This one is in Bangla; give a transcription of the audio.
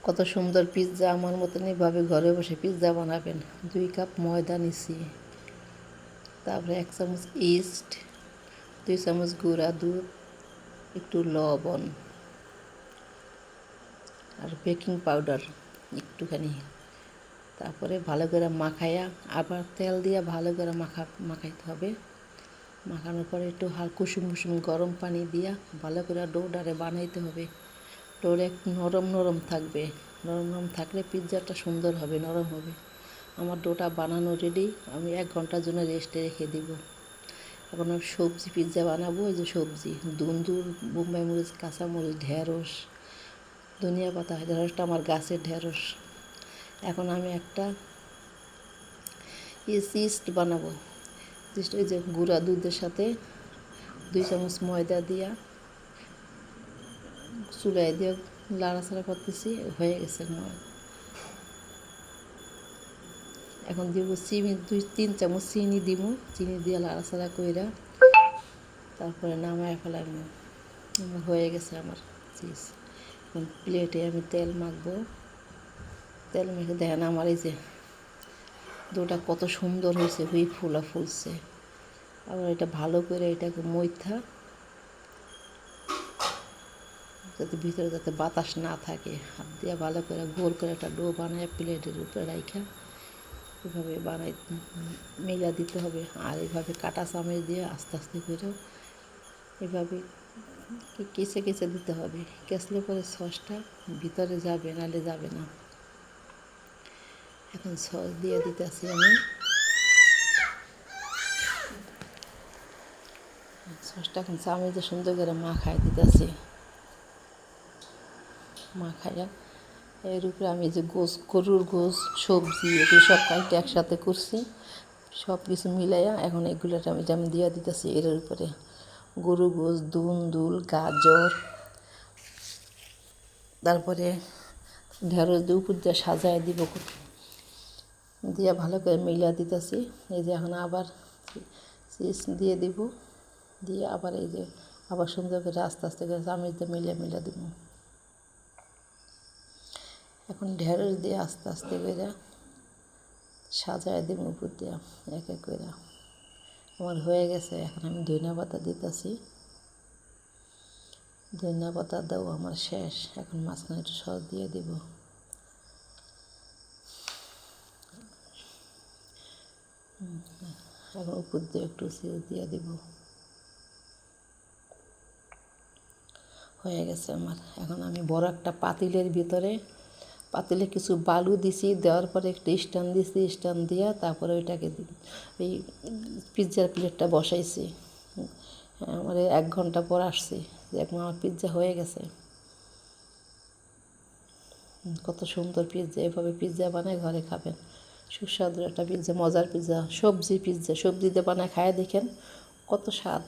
কত সুন্দর পিৎজা। আমার মতন এইভাবে ঘরে বসে পিৎজা বানাবেন। 2 কাপ ময়দা নিছি, তারপরে 1 চামচ ইস্ট, 2 চামচ গুঁড়া দুধ, একটু লবণ আর বেকিং পাউডার একটুখানি। তারপরে ভালো করে মাখাইয়া আবার তেল দিয়ে ভালো করে মাখাইতে হবে। মাখানোর পরে একটু কুসুম কুসুম গরম পানি দিয়া ভালো করে ডোটারে বানাইতে হবে। ডোটা একটু নরম নরম থাকবে, নরম নরম থাকলে পিৎজাটা সুন্দর হবে, নরম হবে। আমার ডোটা বানানো রেডি। আমি 1 ঘন্টার জন্য রেস্টে রেখে দিব। এখন আমি সবজি পিৎজা বানাবো। এই যে সবজি, দুন্দুল, বোম্বাই মরিচ, কাঁচামরিচ, ঢেঁড়স, ধনিয়া পাতা। ঢেঁড়সটা আমার গাছের ঢেঁড়স। এখন আমি একটা ইস্ট বানাবো। ওই যে গুঁড়া দুধের সাথে 2 চামচ ময়দা দিয়া চুলায় দিয়ে লাড়াচাড়া করতেছি, হয়ে গেছে। এখন দিব চিনি, 2-3 চামচ চিনি দিব। চিনি দিয়ে লাড়াচাড়া কইরা তারপরে নামায় ফেলাম। হয়ে গেছে আমার চিজ। এখন প্লেটে আমি তেল মাখবো। তেল মেখে দেখেন আমার এই যে ডোটা কত সুন্দর হয়েছে, ফুলা ফুলছে। আবার এটা ভালো করে এটাকে মইথা, যাতে ভিতরে যাতে বাতাস না থাকে, হাত দিয়ে ভালো করে গোল করে একটা ডো বানায় প্লেটের উপরে রাখা এভাবে মেলা দিতে হবে। আর এইভাবে কাটা চামচ দিয়ে আস্তে আস্তে করে এভাবে কেচে কেচে দিতে হবে। কেচলে পরে সসটা ভিতরে যাবে, নাহলে যাবে না। এখন সস দিয়ে দিতেছি আমি। সসটা এখন চামচে সুন্দর করে মাখায় দিতেছি। মাখাইয়া এর উপরে আমি যে গরুর গোশ, সবজি, এগুলো সব কাইটে একসাথে করছি, সব কিছু মিলাইয়া এখন এগুলোটা আমি দিয়ে দিতেছি এর উপরে। গরু গোশ, দুল, গাজর, তারপরে ঢেঁড়স দিয়ে উপর দিয়ে সাজায় দিব, দিয়ে ভালো করে মিলিয়ে দিতেছি। এই যে এখন আবার চিজ দিয়ে দিব, দিয়ে আবার এই যে আবার সুন্দর করে আস্তে আস্তে করে চামচ দিয়ে মিলিয়ে দিব। এখন ঢেঁড়স দিয়ে আস্তে আস্তে করে সাজায় দিব উপর দিয়ে এক এক করে। আমার হয়ে গেছে। এখন আমি ধনিয়া পাতা দিতেছি। ধনিয়া পাতা দাও আমার শেষ। এখন মাঝখানে একটু সস দিয়ে দিব। এখন উপর দিয়ে একটু চিজ দিয়ে দিব। হয়ে গেছে আমার। এখন আমি বড় একটা পাতিলের ভিতরে, পাতিলে কিছু বালু দিছি, দেওয়ার পরে একটা স্ট্যান্ড দিছি, স্ট্যান্ড দিয়া তারপরে ওইটাকে এই পিৎজার প্লেটটা বসাইছি। আমার 1 ঘন্টা পর আসছি, এখন আমার পিৎজা হয়ে গেছে। কত সুন্দর পিৎজা। এভাবে পিৎজা বানায় ঘরে খাবেন। সুস্বাদু একটা পিৎজা, মজার পিৎজা, সবজি পিৎজা। সবজি দিয়ে বানায় খায় দেখেন কত স্বাদ।